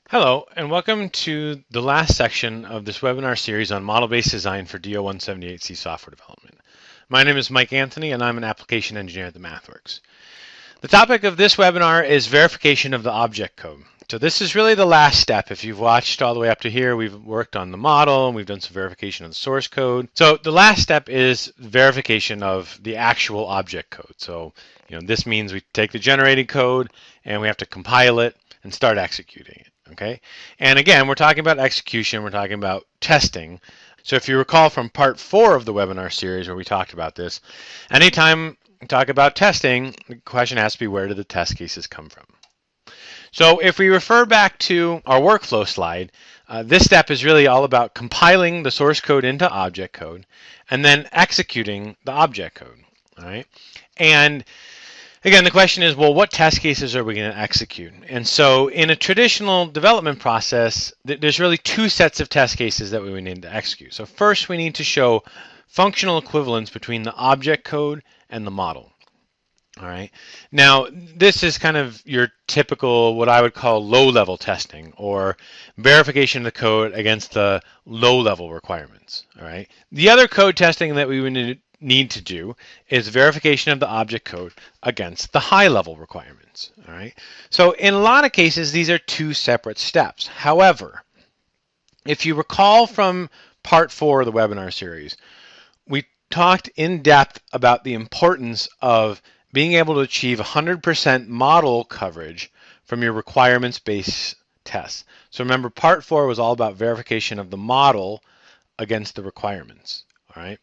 Hello, and welcome to the last section of this webinar series on model-based design for DO178C software development. My name is Mike Anthony, and I'm an application engineer at the MathWorks. The topic of this webinar is verification of the object code. So this is really the last step. If you've watched all the way up to here, we've worked on the model, and we've done some verification of the source code. So the last step is verification of the actual object code. So this means we take the generated code, and we have to compile it and start executing it. Okay, and again, we're talking about execution, we're talking about testing. So if you recall from part 4 of the webinar series where we talked about this, anytime we talk about testing, the question has to be, where do the test cases come from? So if we refer back to our workflow slide, this step is really all about compiling the source code into object code and then executing the object code. All right, and again, the question is, well, what test cases are we going to execute? And so in a traditional development process, there's really two sets of test cases that we would need to execute. So first, we need to show functional equivalence between the object code and the model. All right. Now, this is kind of your typical, what I would call low-level testing, or verification of the code against the low-level requirements. All right. The other code testing that we would need to do is verification of the object code against the high-level requirements. All right. So in a lot of cases, these are two separate steps. However, if you recall from part 4 of the webinar series, we talked in depth about the importance of being able to achieve 100% model coverage from your requirements-based tests. So remember, part 4 was all about verification of the model against the requirements. All right.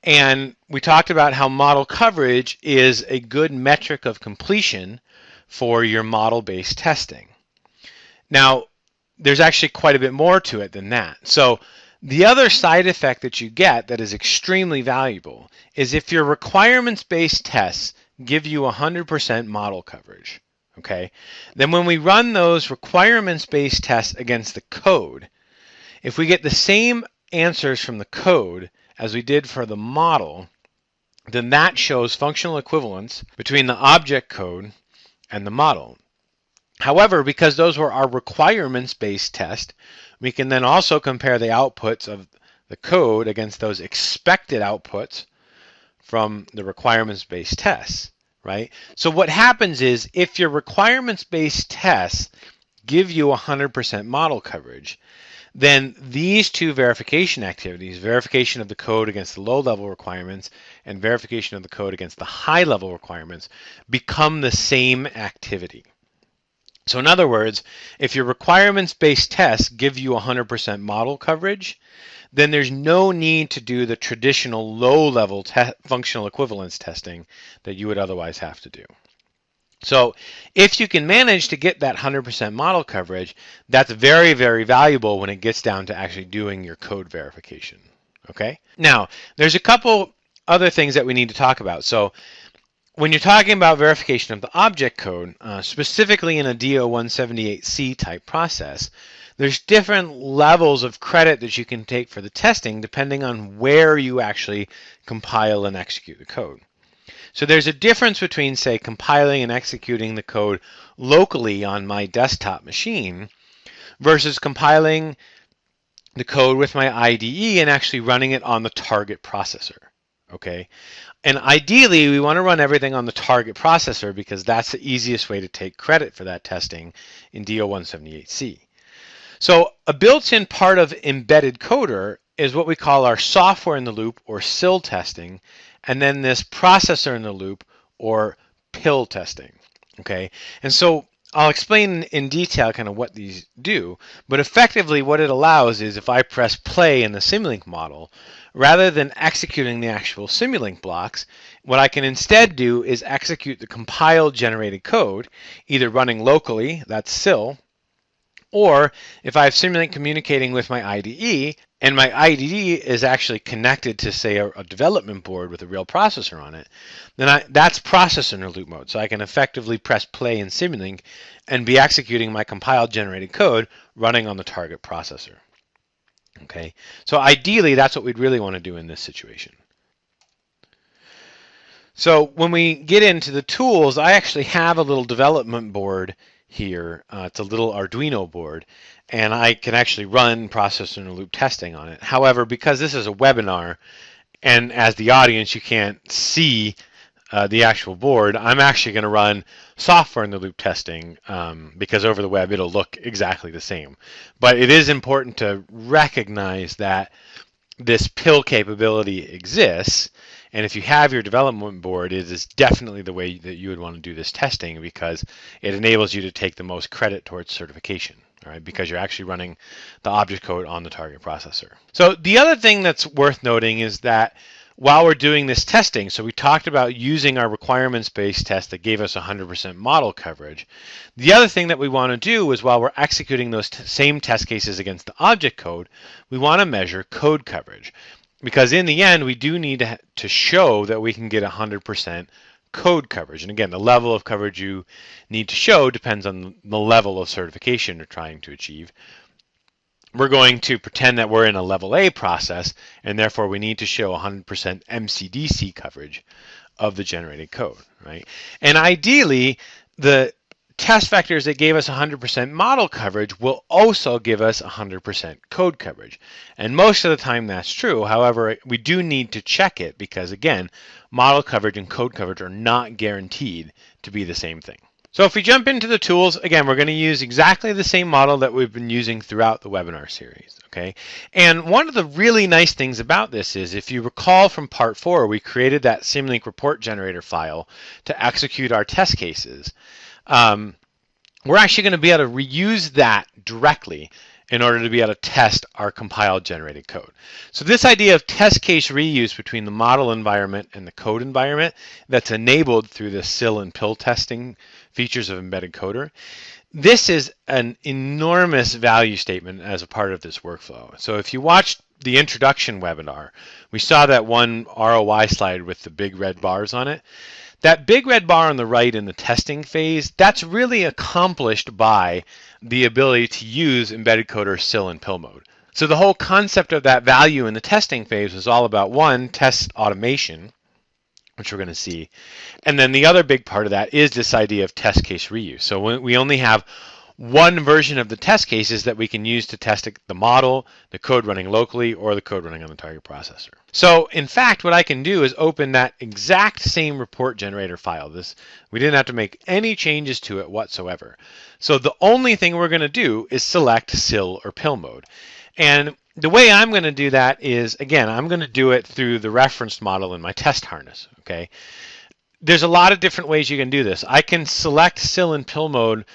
And we talked about how model coverage is a good metric of completion for your model-based testing. Now, there's actually quite a bit more to it than that. So the other side effect that you get that is extremely valuable is if your requirements-based tests give you 100% model coverage, okay, then when we run those requirements-based tests against the code, if we get the same answers from the code as we did for the model, then that shows functional equivalence between the object code and the model. However, because those were our requirements-based tests, we can then also compare the outputs of the code against those expected outputs from the requirements-based tests, right? So what happens is, if your requirements-based tests give you 100% model coverage, then these two verification activities, verification of the code against the low-level requirements and verification of the code against the high-level requirements, become the same activity. So in other words, if your requirements-based tests give you 100% model coverage, then there's no need to do the traditional low-level functional equivalence testing that you would otherwise have to do. So if you can manage to get that 100% model coverage, that's very, very valuable when it gets down to actually doing your code verification. Okay? Now, there's a couple other things that we need to talk about. So when you're talking about verification of the object code, specifically in a DO178C type process, there's different levels of credit that you can take for the testing depending on where you actually compile and execute the code. So there's a difference between, say, compiling and executing the code locally on my desktop machine versus compiling the code with my IDE and actually running it on the target processor. Okay? And ideally, we want to run everything on the target processor because that's the easiest way to take credit for that testing in DO178C. So a built-in part of embedded coder is what we call our software in the loop, or SIL testing, and then this processor in the loop, or PIL testing. Okay, and so I'll explain in detail kind of what these do, but effectively what it allows is, if I press play in the Simulink model, rather than executing the actual Simulink blocks, what I can instead do is execute the compiled generated code, either running locally, that's SIL, or if I have Simulink communicating with my IDE, and my IDE is actually connected to, say, a development board with a real processor on it, then that's processor in the loop mode. So I can effectively press play in Simulink and be executing my compiled generated code running on the target processor. Okay, so ideally that's what we'd really want to do in this situation. So when we get into the tools, I actually have a little development board here. It's a little Arduino board, and I can actually run processor in a loop testing on it. However, because this is a webinar, and as the audience you can't see the actual board, I'm actually going to run software in the loop testing because over the web it'll look exactly the same. But it is important to recognize that this pill capability exists, and if you have your development board, it is definitely the way that you would want to do this testing because it enables you to take the most credit towards certification. All right, because you're actually running the object code on the target processor. So the other thing that's worth noting is that while we're doing this testing, so we talked about using our requirements-based test that gave us 100% model coverage. The other thing that we want to do is while we're executing those same test cases against the object code, we want to measure code coverage. Because in the end, we do need to show that we can get 100% code coverage. And again, the level of coverage you need to show depends on the level of certification you're trying to achieve. We're going to pretend that we're in a level A process, and therefore we need to show 100% MCDC coverage of the generated code, right? And ideally, the test vectors that gave us 100% model coverage will also give us 100% code coverage. And most of the time that's true. However, we do need to check it because, again, model coverage and code coverage are not guaranteed to be the same thing. So if we jump into the tools, again, we're going to use exactly the same model that we've been using throughout the webinar series, okay? And one of the really nice things about this is, if you recall from part 4, we created that Simulink report generator file to execute our test cases. We're actually going to be able to reuse that directly in order to be able to test our compiled generated code. So this idea of test case reuse between the model environment and the code environment that's enabled through the SIL and PIL testing features of Embedded Coder, this is an enormous value statement as a part of this workflow. So if you watched the introduction webinar, we saw that one ROI slide with the big red bars on it. That big red bar on the right in the testing phase, that's really accomplished by the ability to use Embedded Coder SIL and PIL mode. So the whole concept of that value in the testing phase was all about, one, test automation, which we're going to see, and then the other big part of that is this idea of test case reuse. So we only have one version of the test cases that we can use to test the model, the code running locally, or the code running on the target processor. So in fact, what I can do is open that exact same report generator file. We didn't have to make any changes to it whatsoever. So the only thing we're going to do is select SIL or PIL mode. And the way I'm going to do that is, again, I'm going to do it through the reference model in my test harness, okay? There's a lot of different ways you can do this. I can select SIL and PIL mode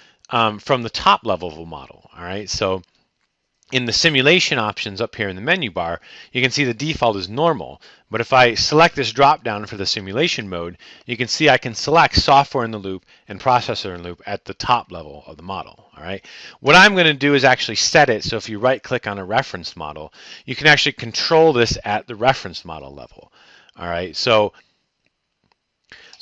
from the top level of a model, all right? So in the simulation options up here in the menu bar, you can see the default is normal. But if I select this drop down for the simulation mode, you can see I can select software in the loop and processor in the loop at the top level of the model. All right. What I'm going to do is actually set it so if you right click on a reference model, you can actually control this at the reference model level. All right. So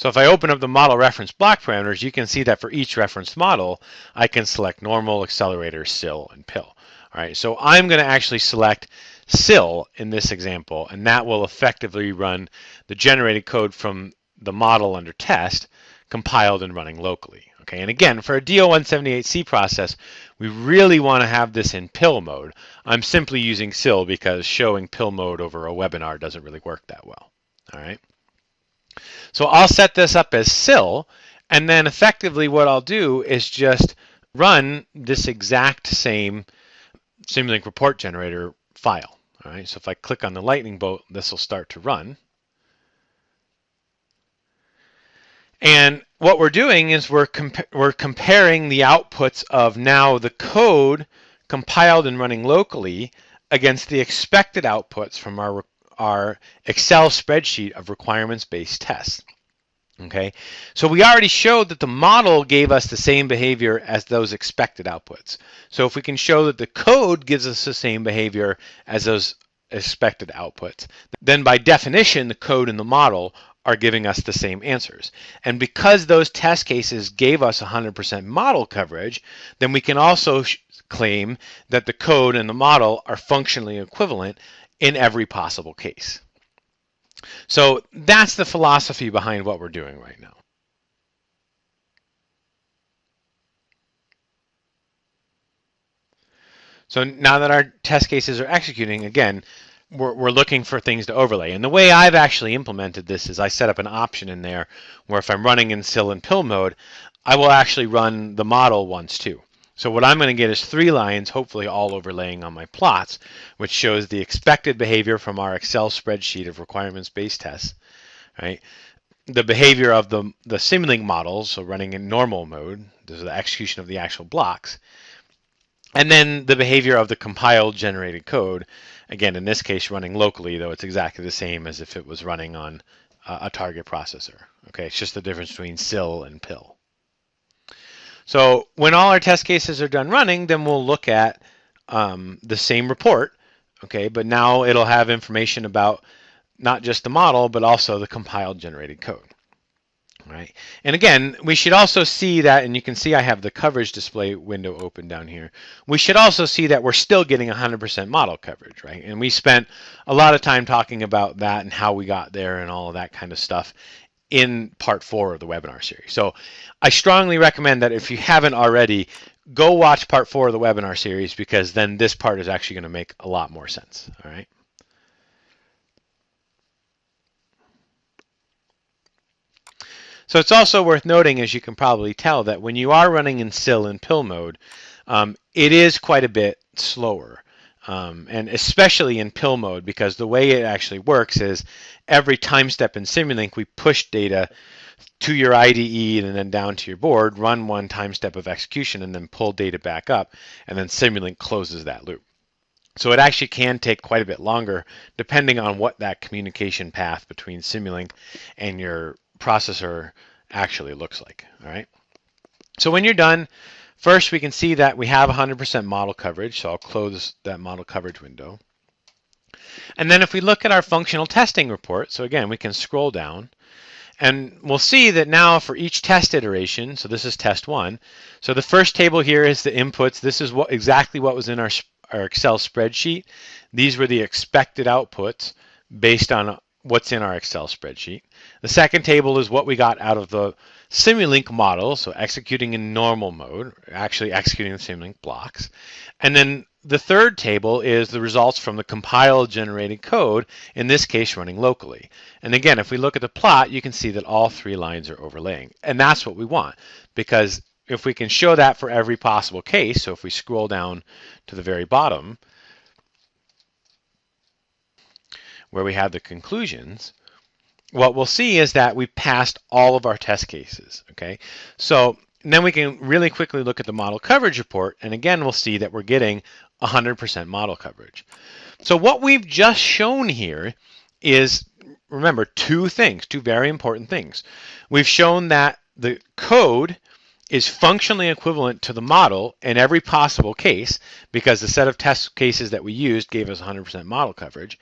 if I open up the model reference block parameters, you can see that for each reference model, I can select normal, accelerator, SIL, and PIL. All right, so I'm going to actually select SIL in this example, and that will effectively run the generated code from the model under test, compiled and running locally. Okay, and again, for a DO178C process, we really want to have this in PIL mode. I'm simply using SIL because showing PIL mode over a webinar doesn't really work that well. All right. So I'll set this up as SIL, and then effectively what I'll do is just run this exact same Simulink report generator file. All right, so if I click on the lightning bolt, this will start to run. And what we're doing is we're comparing the outputs of now the code compiled and running locally against the expected outputs from our Excel spreadsheet of requirements-based tests. Okay, so we already showed that the model gave us the same behavior as those expected outputs. So if we can show that the code gives us the same behavior as those expected outputs, then by definition, the code and the model are giving us the same answers. And because those test cases gave us 100% model coverage, then we can also claim that the code and the model are functionally equivalent in every possible case. So that's the philosophy behind what we're doing right now. So now that our test cases are executing, again, we're looking for things to overlay. And the way I've actually implemented this is I set up an option in there where if I'm running in SIL and PIL mode, I will actually run the model once too. So what I'm going to get is 3 lines, hopefully all overlaying on my plots, which shows the expected behavior from our Excel spreadsheet of requirements-based tests, right? The behavior of the Simulink models, so running in normal mode, this is the execution of the actual blocks, and then the behavior of the compiled generated code, again, in this case, running locally, though it's exactly the same as if it was running on a target processor. Okay, it's just the difference between SIL and PIL. So when all our test cases are done running, then we'll look at the same report, okay, but now it'll have information about not just the model, but also the compiled generated code. Right. And again, we should also see that, and you can see I have the coverage display window open down here. We should also see that we're still getting 100% model coverage, right? And we spent a lot of time talking about that and how we got there and all of that kind of stuff in part 4 of the webinar series. So I strongly recommend that if you haven't already, go watch part 4 of the webinar series, because then this part is actually going to make a lot more sense, all right? So it's also worth noting, as you can probably tell, that when you are running in SIL and PIL mode, it is quite a bit slower. And especially in PIL mode, because the way it actually works is every time step in Simulink, we push data to your IDE and then down to your board, run one time step of execution, and then pull data back up, and then Simulink closes that loop. So it actually can take quite a bit longer, depending on what that communication path between Simulink and your processor actually looks like. All right. So when you're done, first we can see that we have 100% model coverage. So I'll close that model coverage window. And then if we look at our functional testing report, so again, we can scroll down and we'll see that now for each test iteration, so this is test 1. So the first table here is the inputs. This is exactly what was in our Excel spreadsheet. These were the expected outputs based on what's in our Excel spreadsheet. The second table is what we got out of the Simulink model, so executing in normal mode, actually executing the Simulink blocks. And then the third table is the results from the compiled generated code, in this case running locally. And again, if we look at the plot, you can see that all 3 lines are overlaying. And that's what we want, because if we can show that for every possible case, so if we scroll down to the very bottom, where we have the conclusions, what we'll see is that we passed all of our test cases, okay? So then we can really quickly look at the model coverage report, and again, we'll see that we're getting 100% model coverage. So what we've just shown here is, remember, 2 things, 2 very important things. We've shown that the code is functionally equivalent to the model in every possible case, because the set of test cases that we used gave us 100% model coverage.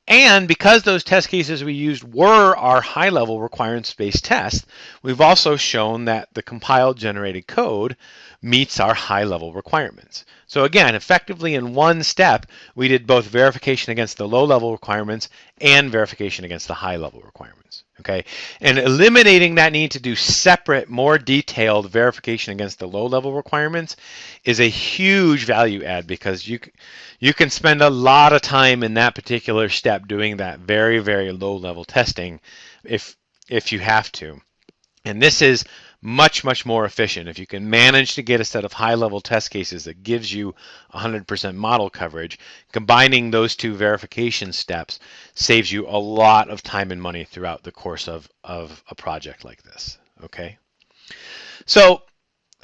And because those test cases we used were our high-level requirements-based tests, we've also shown that the compiled generated code meets our high-level requirements. So again, effectively in one step, we did both verification against the low-level requirements and verification against the high-level requirements. Okay, and eliminating that need to do separate, more detailed verification against the low-level requirements is a huge value add, because you can spend a lot of time in that particular step doing that very, very low-level testing if you have to. And this is much, much more efficient. If you can manage to get a set of high-level test cases that gives you 100% model coverage, combining those 2 verification steps saves you a lot of time and money throughout the course of a project like this, okay? So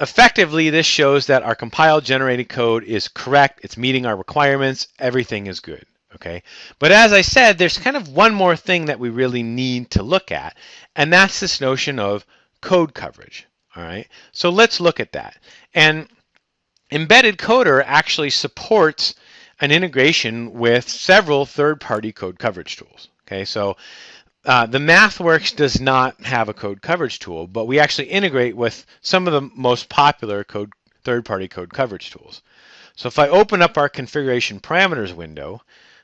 effectively, this shows that our compiled generated code is correct, it's meeting our requirements, everything is good, okay? But as I said, there's kind of one more thing that we really need to look at, and that's this notion of code coverage, all right? So let's look at that. And Embedded Coder actually supports an integration with several third-party code coverage tools, okay? So the MathWorks does not have a code coverage tool, but we actually integrate with some of the most popular third-party code coverage tools. So if I open up our configuration parameters window,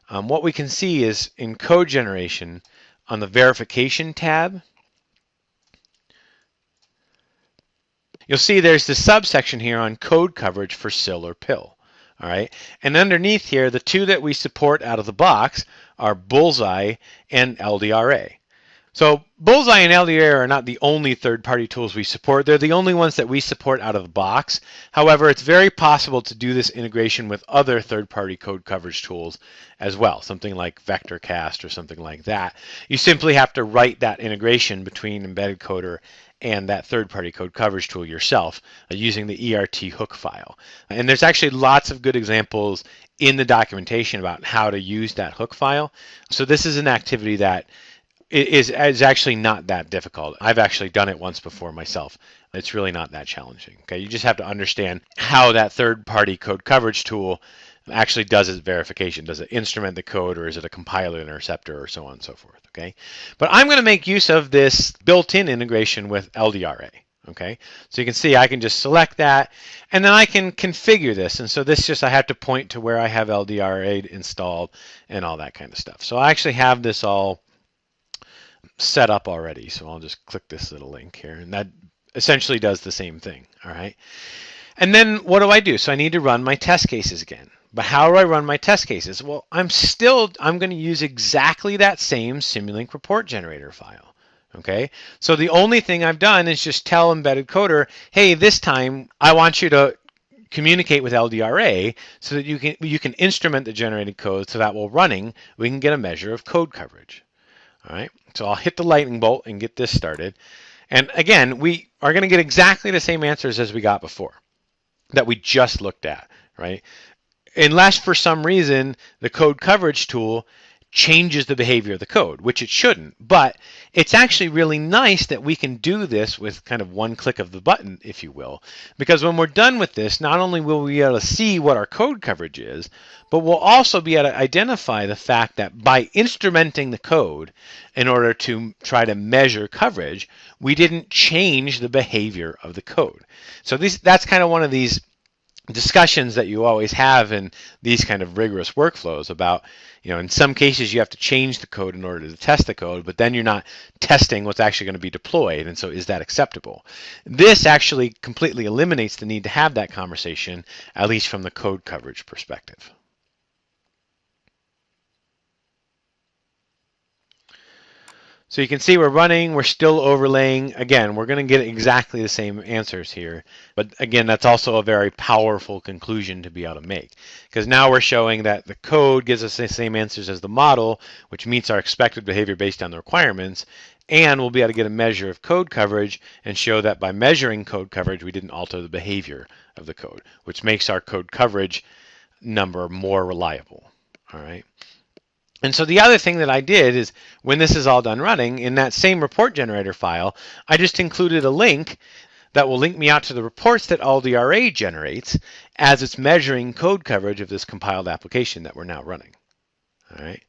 what we can see is in code generation, on the verification tab, you'll see there's the subsection here on code coverage for SIL or PIL. All right. And underneath here, the two that we support out of the box are Bullseye and LDRA. So Bullseye and LDRA are not the only third-party tools we support. They're the only ones that we support out of the box. However, it's very possible to do this integration with other third-party code coverage tools as well, something like VectorCast or something like that. You simply have to write that integration between Embedded Coder and that third-party code coverage tool yourself using the ERT hook file. And there's actually lots of good examples in the documentation about how to use that hook file. So this is an activity that is actually not that difficult. I've actually done it once before myself. It's really not that challenging. Okay, you just have to understand how that third-party code coverage tool actually does its verification. Does it instrument the code, or is it a compiler interceptor, or so on and so forth? Okay, but I'm going to make use of this built-in integration with LDRA. Okay, so you can see I can just select that, and then I can configure this. And so this just, I have to point to where I have LDRA installed and all that kind of stuff. So I actually have this all set up already. So I'll just click this little link here, and that essentially does the same thing. All right. And then what do? So I need to run my test cases again. But how do I run my test cases? Well, I'm going to use exactly that same Simulink report generator file. Okay. So the only thing I've done is just tell Embedded Coder, hey, this time I want you to communicate with LDRA so that you can instrument the generated code, so that while running, we can get a measure of code coverage. All right, so I'll hit the lightning bolt and get this started. And again, we are going to get exactly the same answers as we got before that we just looked at, right? Unless for some reason the code coverage tool changes the behavior of the code, which it shouldn't. But it's actually really nice that we can do this with kind of one click of the button, if you will, because when we're done with this, not only will we be able to see what our code coverage is, but we'll also be able to identify the fact that by instrumenting the code in order to try to measure coverage, we didn't change the behavior of the code. So that's kind of one of these discussions that you always have in these kind of rigorous workflows about, in some cases you have to change the code in order to test the code, but then you're not testing what's actually going to be deployed, and so is that acceptable? This actually completely eliminates the need to have that conversation, at least from the code coverage perspective. So you can see we're running, we're still overlaying. Again, we're going to get exactly the same answers here. But again, that's also a very powerful conclusion to be able to make, because now we're showing that the code gives us the same answers as the model, which meets our expected behavior based on the requirements, and we'll be able to get a measure of code coverage and show that by measuring code coverage, we didn't alter the behavior of the code, which makes our code coverage number more reliable. All right. And so the other thing that I did is, when this is all done running, in that same report generator file, I just included a link that will link me out to the reports that LDRA generates as it's measuring code coverage of this compiled application that we're now running. All right.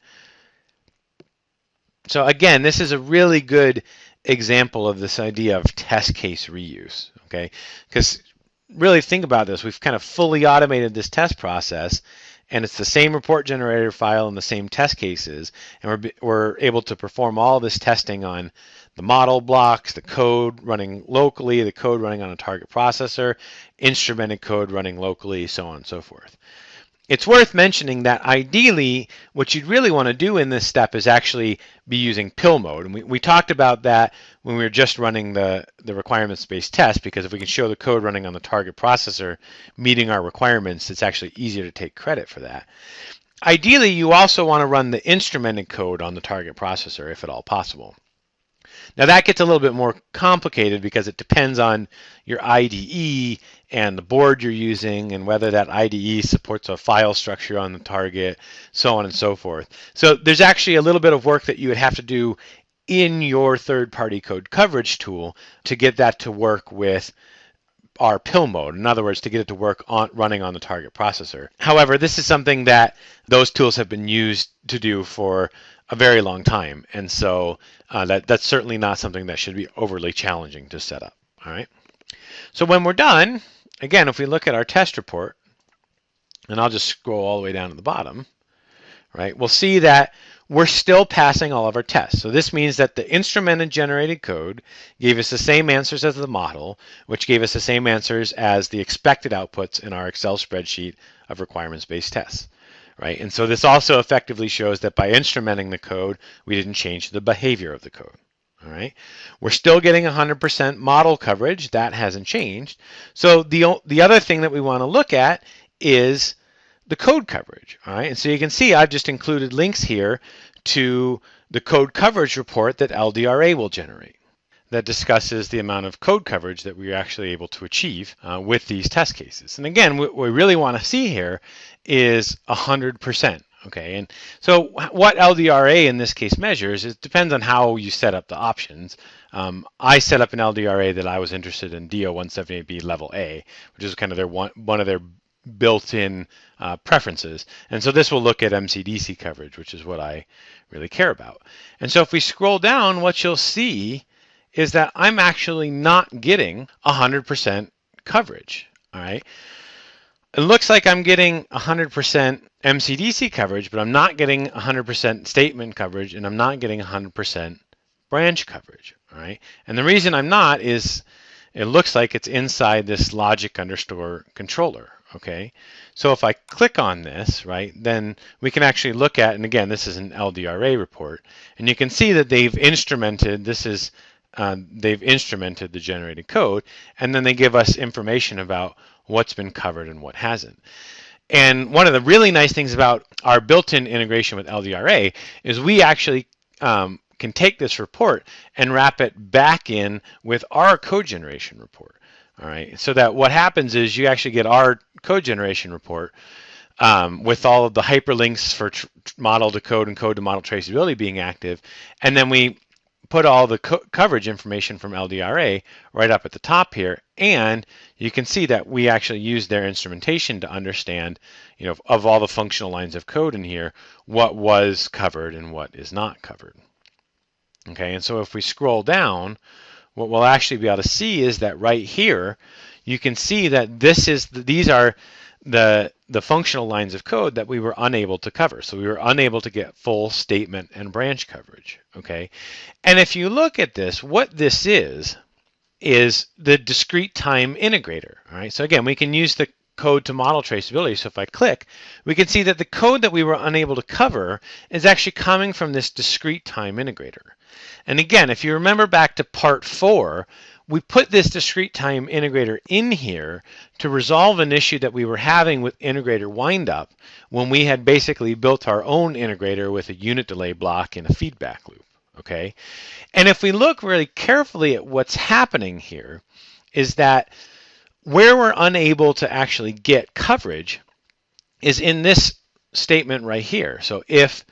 So again, this is a really good example of this idea of test case reuse. Okay, because really think about this. We've kind of fully automated this test process, and it's the same report generator file and the same test cases, and we're able to perform all this testing on the model blocks, the code running locally, the code running on a target processor, instrumented code running locally, so on and so forth. It's worth mentioning that ideally, what you'd really want to do in this step is actually be using pill mode. And we talked about that when we were just running the requirements-based test, because if we can show the code running on the target processor meeting our requirements, it's actually easier to take credit for that. Ideally, you also want to run the instrumented code on the target processor, if at all possible. Now that gets a little bit more complicated because it depends on your IDE and the board you're using, and whether that IDE supports a file structure on the target, so on and so forth. So there's actually a little bit of work that you would have to do in your third-party code coverage tool to get that to work with our pill mode. In other words, to get it to work running on the target processor. However, this is something that those tools have been used to do for a very long time, and so that's certainly not something that should be overly challenging to set up. All right. So when we're done, again, if we look at our test report, and I'll just scroll all the way down to the bottom, right, we'll see that we're still passing all of our tests. So this means that the instrumented generated code gave us the same answers as the model, which gave us the same answers as the expected outputs in our Excel spreadsheet of requirements-based tests, right? And so this also effectively shows that by instrumenting the code, we didn't change the behavior of the code. All right, we're still getting 100% model coverage. That hasn't changed. So the other thing that we want to look at is the code coverage. All right, and so you can see I've just included links here to the code coverage report that LDRA will generate that discusses the amount of code coverage that we're actually able to achieve with these test cases. And again, what we really want to see here is 100%. Okay, and so what LDRA in this case measures, it depends on how you set up the options. I set up an LDRA that I was interested in DO178B level A, which is kind of their one of their built-in preferences. And so this will look at MCDC coverage, which is what I really care about. And so if we scroll down, what you'll see is that I'm actually not getting 100% coverage. All right. It looks like I'm getting 100% MCDC coverage, but I'm not getting 100% statement coverage, and I'm not getting 100% branch coverage. All right. And the reason I'm not is it looks like it's inside this logic underscore controller. Okay. So if I click on this, right, then we can actually look at, and again, this is an LDRA report, and you can see that they've instrumented, they've instrumented the generated code, and then they give us information about what's been covered and what hasn't. And one of the really nice things about our built-in integration with LDRA is we actually can take this report and wrap it back in with our code generation report. All right, so that what happens is you actually get our code generation report with all of the hyperlinks for model to code and code to model traceability being active, and then we put all the coverage information from LDRA right up at the top here, and you can see that we actually use their instrumentation to understand, of all the functional lines of code in here, what was covered and what is not covered. Okay, and so if we scroll down, what we'll actually be able to see is that right here, you can see that these are the functional lines of code that we were unable to cover. So we were unable to get full statement and branch coverage. Okay, and if you look at this, what this is the discrete time integrator. All right, so again, we can use the code to model traceability. So if I click, we can see that the code that we were unable to cover is actually coming from this discrete time integrator. And again, if you remember back to part 4, we put this discrete time integrator in here to resolve an issue that we were having with integrator windup when we had basically built our own integrator with a unit delay block and a feedback loop. Okay, and if we look really carefully at what's happening here, is that where we're unable to actually get coverage is in this statement right here. So if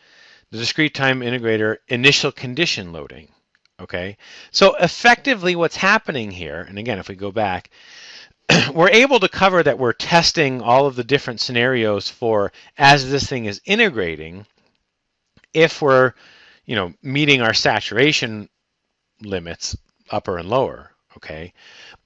the discrete time integrator initial condition loading. Okay, so effectively what's happening here, and again, if we go back, we're able to cover that we're testing all of the different scenarios for as this thing is integrating, if we're, meeting our saturation limits, upper and lower. Okay,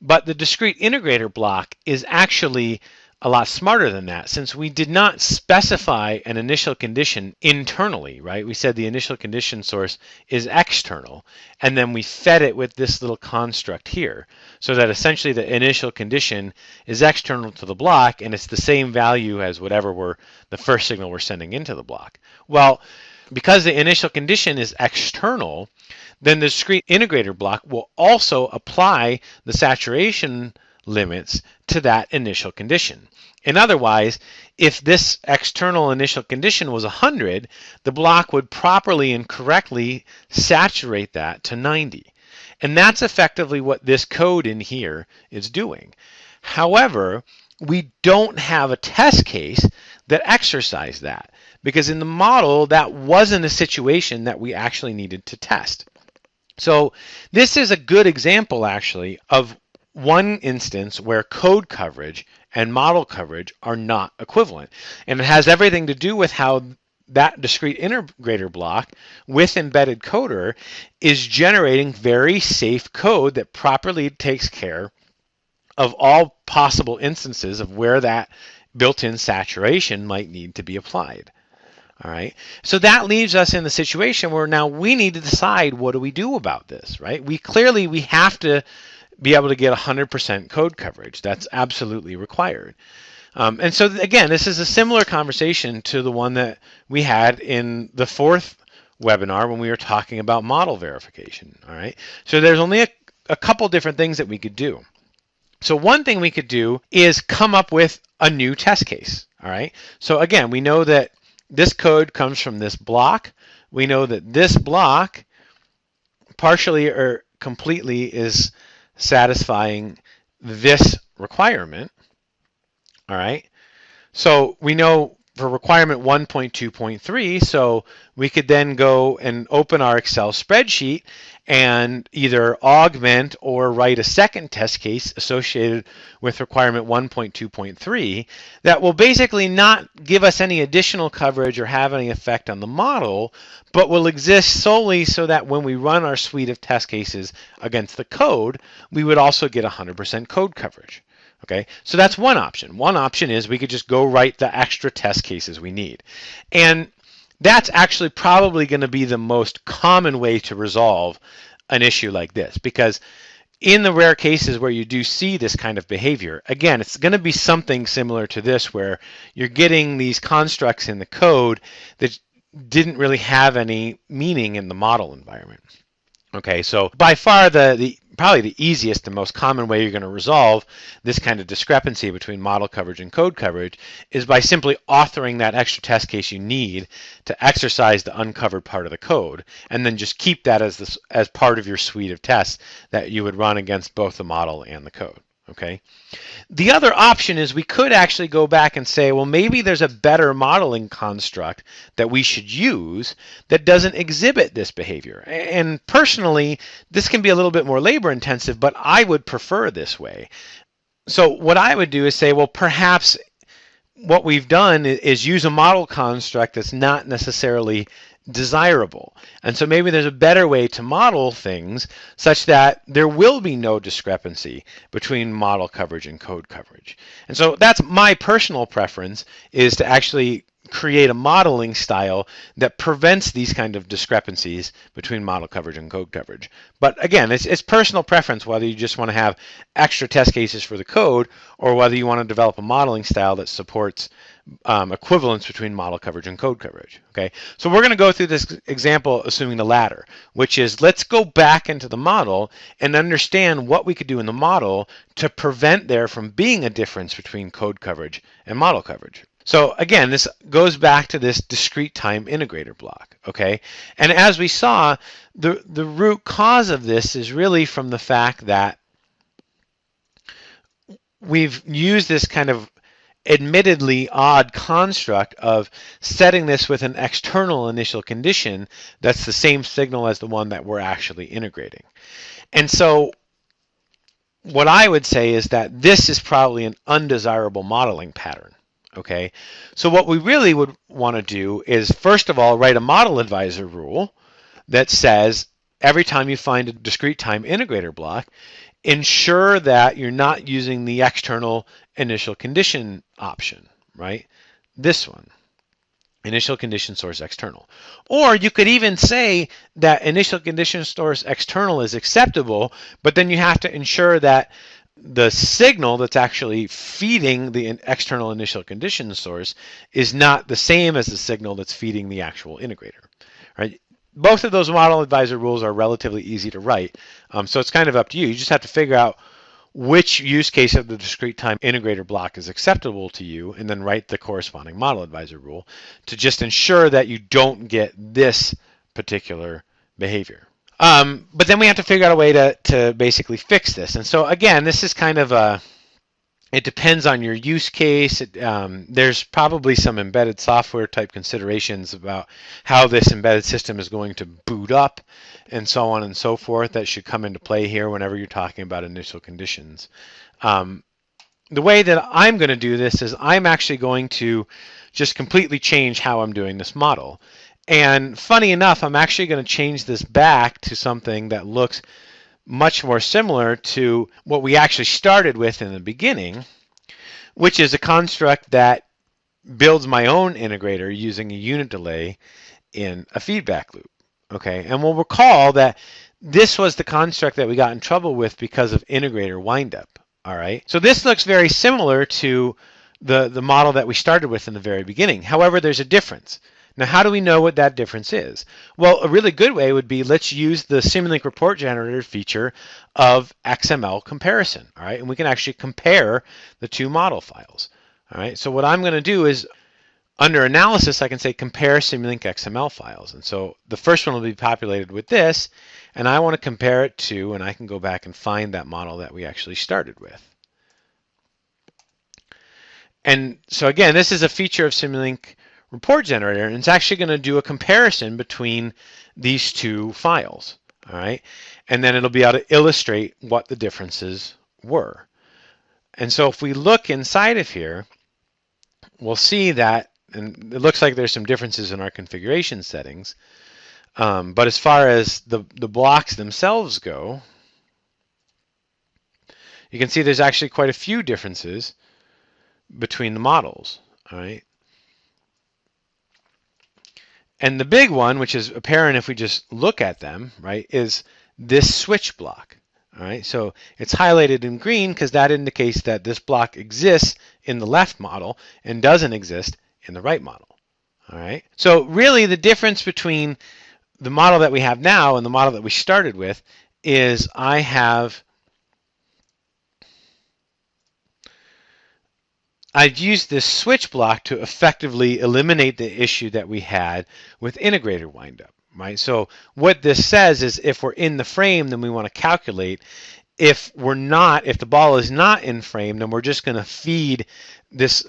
but the discrete integrator block is actually a lot smarter than that, since we did not specify an initial condition internally, right? We said the initial condition source is external, and then we fed it with this little construct here, so that essentially the initial condition is external to the block, and it's the same value as whatever the first signal we're sending into the block. Well, because the initial condition is external, then the discrete integrator block will also apply the saturation limits to that initial condition. And otherwise, if this external initial condition was 100, the block would properly and correctly saturate that to 90. And that's effectively what this code in here is doing. However, we don't have a test case that exercised that, because in the model, that wasn't a situation that we actually needed to test. So this is a good example, actually, of one instance where code coverage and model coverage are not equivalent. And it has everything to do with how that discrete integrator block with embedded coder is generating very safe code that properly takes care of all possible instances of where that built-in saturation might need to be applied. All right. So that leaves us in the situation where now we need to decide, what do we do about this, right? We have to be able to get 100% code coverage. That's absolutely required. And so again, this is a similar conversation to the one that we had in the fourth webinar when we were talking about model verification. All right. So there's only a couple different things that we could do. So one thing we could do is come up with a new test case. All right. So again, we know that this code comes from this block. We know that this block partially or completely is satisfying this requirement. All right. So we know for requirement 1.2.3, so we could then go and open our Excel spreadsheet and either augment or write a second test case associated with requirement 1.2.3 that will basically not give us any additional coverage or have any effect on the model, but will exist solely so that when we run our suite of test cases against the code, we would also get 100% code coverage. Okay, so that's one option. One option is we could just go write the extra test cases we need. And that's actually probably going to be the most common way to resolve an issue like this, because in the rare cases where you do see this kind of behavior, again, it's going to be something similar to this where you're getting these constructs in the code that didn't really have any meaning in the model environment. Okay, so by far probably the easiest and most common way you're going to resolve this kind of discrepancy between model coverage and code coverage is by simply authoring that extra test case you need to exercise the uncovered part of the code, and then just keep that as part of your suite of tests that you would run against both the model and the code. Okay. The other option is we could actually go back and say, well, maybe there's a better modeling construct that we should use that doesn't exhibit this behavior. And personally, this can be a little bit more labor intensive, but I would prefer this way. So what I would do is say, well, perhaps what we've done is use a model construct that's not necessarily desirable. And so maybe there's a better way to model things such that there will be no discrepancy between model coverage and code coverage. And so that's my personal preference, is to actually create a modeling style that prevents these kind of discrepancies between model coverage and code coverage. But again, it's personal preference whether you just want to have extra test cases for the code or whether you want to develop a modeling style that supports equivalence between model coverage and code coverage. Okay, so we're going to go through this example assuming the latter, which is let's go back into the model and understand what we could do in the model to prevent there from being a difference between code coverage and model coverage. So again, this goes back to this discrete time integrator block. Okay, and as we saw, the root cause of this is really from the fact that we've used this kind of admittedly odd construct of setting this with an external initial condition that's the same signal as the one that we're actually integrating. And so what I would say is that this is probably an undesirable modeling pattern. Okay, so what we really would want to do is, first of all, write a model advisor rule that says every time you find a discrete time integrator block, ensure that you're not using the external initial condition option, right? This one, initial condition source external. Or you could even say that initial condition source external is acceptable, but then you have to ensure that the signal that's actually feeding the external initial condition source is not the same as the signal that's feeding the actual integrator, right? Both of those model advisor rules are relatively easy to write, so it's kind of up to you. You just have to figure out which use case of the discrete time integrator block is acceptable to you, and then write the corresponding model advisor rule to just ensure that you don't get this particular behavior. But then we have to figure out a way to basically fix this. And so again, this is kind of it depends on your use case. There's probably some embedded software type considerations about how this embedded system is going to boot up and so on and so forth that should come into play here whenever you're talking about initial conditions. The way that I'm going to do this is I'm actually going to just completely change how I'm doing this model. And funny enough, I'm actually going to change this back to something that looks much more similar to what we actually started with in the beginning, which is a construct that builds my own integrator using a unit delay in a feedback loop. Okay, and we'll recall that this was the construct that we got in trouble with because of integrator windup. All right, so this looks very similar to the model that we started with in the very beginning. However, there's a difference. Now, how do we know what that difference is? Well, a really good way would be, let's use the Simulink report generator feature of XML comparison. All right, and we can actually compare the two model files. All right, so what I'm going to do is, under analysis, I can say compare Simulink XML files. And so the first one will be populated with this, and I want to compare it to, and I can go back and find that model that we actually started with. And so again, this is a feature of Simulink report generator, and it's actually going to do a comparison between these two files. All right, and then it'll be able to illustrate what the differences were. And so if we look inside of here, we'll see that, and it looks like there's some differences in our configuration settings. But as far as the blocks themselves go, you can see there's actually quite a few differences between the models. All right. And the big one, which is apparent if we just look at them, right, is this switch block. All right, so it's highlighted in green because that indicates that this block exists in the left model and doesn't exist in the right model. All right, so really the difference between the model that we have now and the model that we started with is I've used this switch block to effectively eliminate the issue that we had with integrator windup. Right? So what this says is if we're in the frame, then we want to calculate. If the ball is not in frame, then we're just going to feed this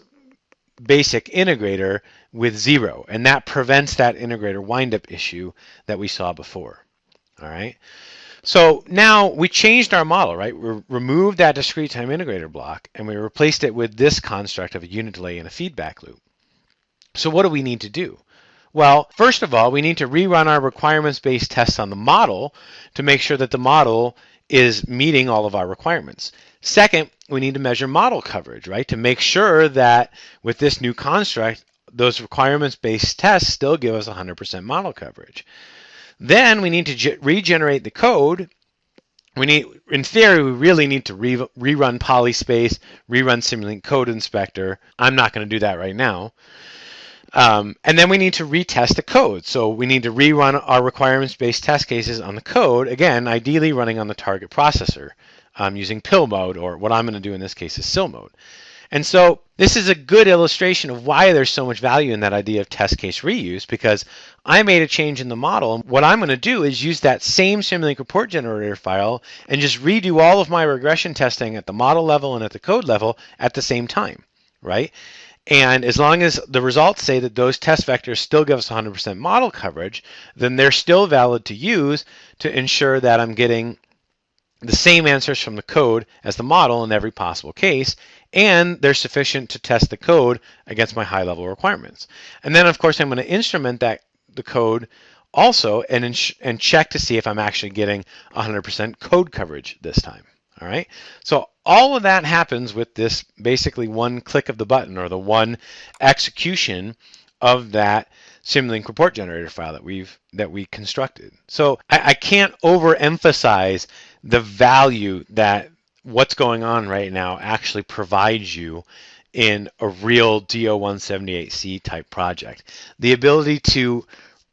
basic integrator with 0, and that prevents that integrator windup issue that we saw before. All right. So now we changed our model, right? We removed that discrete time integrator block, and we replaced it with this construct of a unit delay and a feedback loop. So what do we need to do? Well, first of all, we need to rerun our requirements-based tests on the model to make sure that the model is meeting all of our requirements. Second, we need to measure model coverage, right, to make sure that with this new construct, those requirements-based tests still give us 100% model coverage. Then we need to regenerate the code. In theory, we really need to rerun polyspace, rerun Simulink Code Inspector. I'm not going to do that right now. And then we need to retest the code. So we need to rerun our requirements-based test cases on the code, again, ideally running on the target processor using pill mode, or what I'm going to do in this case is SIL mode. And so this is a good illustration of why there's so much value in that idea of test case reuse, because I made a change in the model. And what I'm going to do is use that same Simulink report generator file and just redo all of my regression testing at the model level and at the code level at the same time, right? And as long as the results say that those test vectors still give us 100% model coverage, then they're still valid to use to ensure that I'm getting the same answers from the code as the model in every possible case, and they're sufficient to test the code against my high-level requirements. And then, of course, I'm going to instrument the code also and check to see if I'm actually getting 100% code coverage this time. All right. So all of that happens with this basically one click of the button, or the one execution of that Simulink report generator file that we constructed. So I can't overemphasize the value that what's going on right now actually provides you in a real DO178C type project. The ability to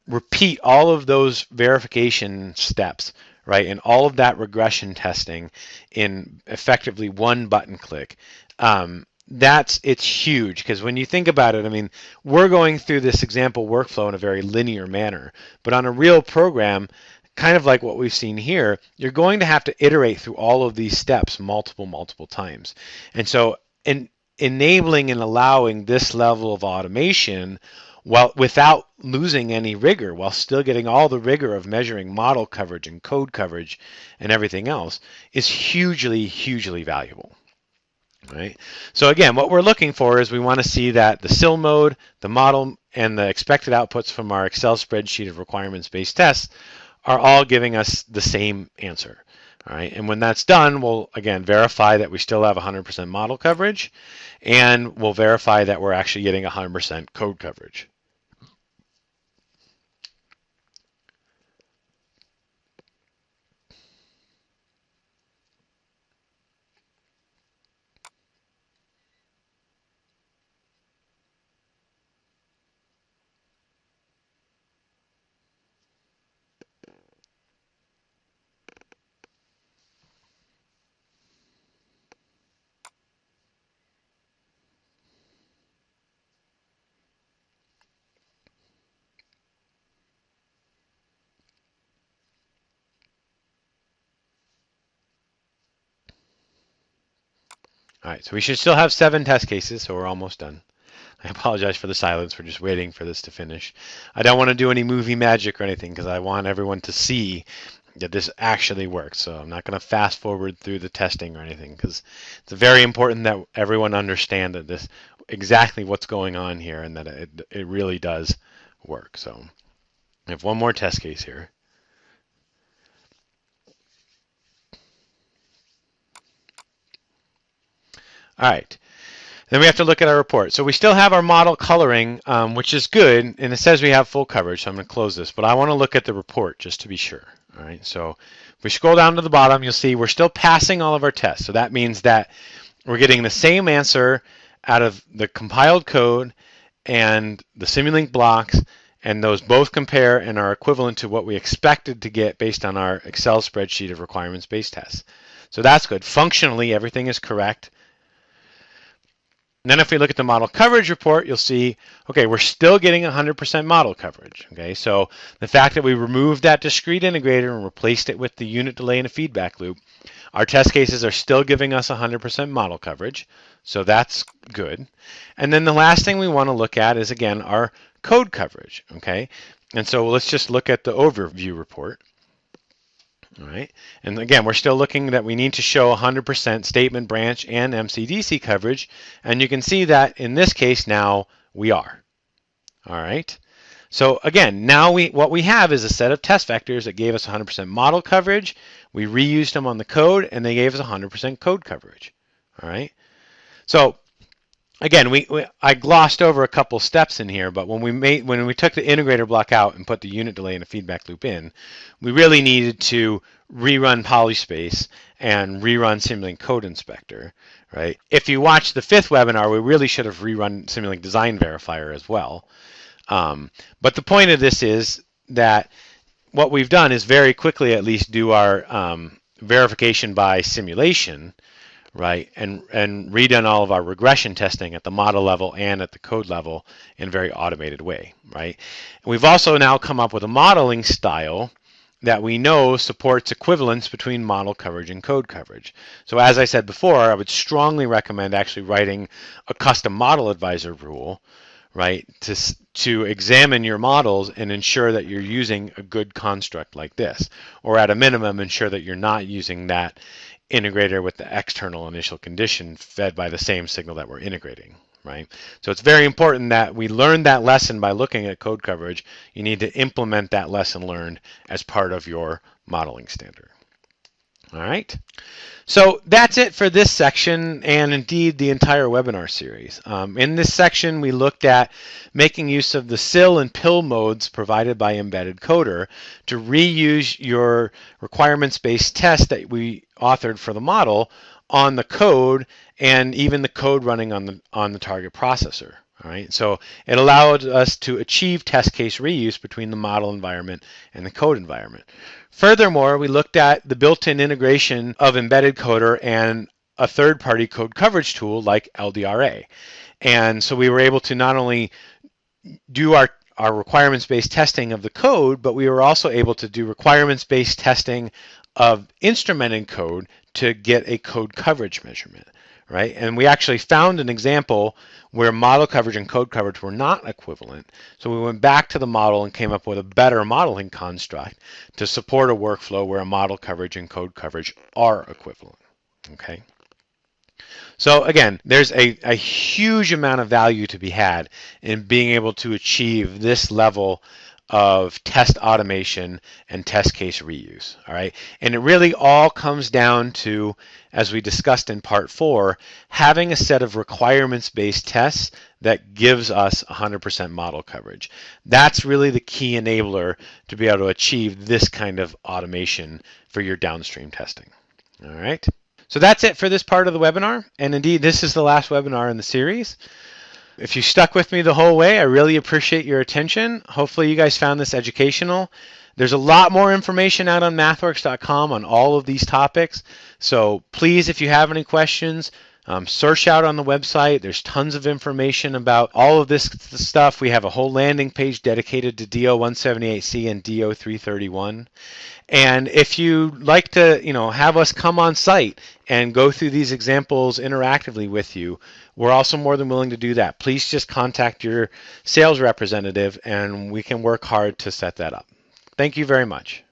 repeat all of those verification steps, right, and all of that regression testing in effectively one button click, it's huge, because when you think about it, I mean, we're going through this example workflow in a very linear manner, but on a real program, kind of like what we've seen here, you're going to have to iterate through all of these steps multiple times. And so enabling and allowing this level of automation without losing any rigor, while still getting all the rigor of measuring model coverage and code coverage and everything else, is hugely valuable. Right? So again, what we're looking for is we want to see that the SIL mode, the model, and the expected outputs from our Excel spreadsheet of requirements-based tests are all giving us the same answer. All right, and when that's done, we'll again verify that we still have 100% model coverage, and we'll verify that we're actually getting 100% code coverage. All right, so we should still have 7 test cases, so we're almost done. I apologize for the silence. We're just waiting for this to finish. I don't want to do any movie magic or anything because I want everyone to see that this actually works. So I'm not going to fast forward through the testing or anything because it's very important that everyone understand that this exactly what's going on here and that it really does work. So I have one more test case here. All right. Then we have to look at our report. So we still have our model coloring, which is good, and it says we have full coverage, so I'm going to close this. But I want to look at the report just to be sure. All right. So if we scroll down to the bottom, you'll see we're still passing all of our tests. So that means that we're getting the same answer out of the compiled code and the Simulink blocks, and those both compare and are equivalent to what we expected to get based on our Excel spreadsheet of requirements-based tests. So that's good. Functionally, everything is correct. And then if we look at the model coverage report, you'll see, okay, we're still getting 100% model coverage. Okay, so the fact that we removed that discrete integrator and replaced it with the unit delay and a feedback loop, our test cases are still giving us 100% model coverage. So that's good. And then the last thing we want to look at is, again, our code coverage. Okay, and so let's just look at the overview report. All right, and again, we're still looking that we need to show 100% statement, branch, and MCDC coverage, and you can see that in this case now we are. All right, so again, now what we have is a set of test vectors that gave us 100% model coverage. We reused them on the code, and they gave us 100% code coverage. All right, so again, I glossed over a couple steps in here, but when we took the integrator block out and put the unit delay and a feedback loop in, we really needed to rerun polyspace and rerun Simulink Code Inspector, right? If you watched the 5th webinar, we really should have rerun Simulink Design Verifier as well. But the point of this is that what we've done is very quickly at least do our verification by simulation, right, and redone all of our regression testing at the model level and at the code level in a very automated way, right? And we've also now come up with a modeling style that we know supports equivalence between model coverage and code coverage. So as I said before, I would strongly recommend actually writing a custom model advisor rule, right, to examine your models and ensure that you're using a good construct like this, or at a minimum ensure that you're not using that integrator with the external initial condition fed by the same signal that we're integrating, right? So it's very important that we learn that lesson by looking at code coverage. You need to implement that lesson learned as part of your modeling standard. All right. So that's it for this section and indeed the entire webinar series. In this section, we looked at making use of the SIL and PIL modes provided by Embedded Coder to reuse your requirements-based test that we authored for the model on the code and even the code running on the target processor. All right, so it allowed us to achieve test case reuse between the model environment and the code environment. Furthermore, we looked at the built-in integration of Embedded Coder and a third-party code coverage tool like LDRA. And so we were able to not only do our requirements-based testing of the code, but we were also able to do requirements-based testing of instrumented code to get a code coverage measurement, right? And we actually found an example where model coverage and code coverage were not equivalent. So we went back to the model and came up with a better modeling construct to support a workflow where a model coverage and code coverage are equivalent, okay? So again, there's a huge amount of value to be had in being able to achieve this level of test automation and test case reuse. All right, and it really all comes down to, as we discussed in part 4, having a set of requirements-based tests that gives us 100% model coverage. That's really the key enabler to be able to achieve this kind of automation for your downstream testing. All right. So that's it for this part of the webinar, and indeed this is the last webinar in the series. If you stuck with me the whole way, I really appreciate your attention. Hopefully you guys found this educational. There's a lot more information out on mathworks.com on all of these topics, so please, if you have any questions, search out on the website. There's tons of information about all of this stuff. We have a whole landing page dedicated to DO 178C and DO 331. And if you'd like to, have us come on site and go through these examples interactively with you, we're also more than willing to do that. Please just contact your sales representative and we can work hard to set that up. Thank you very much.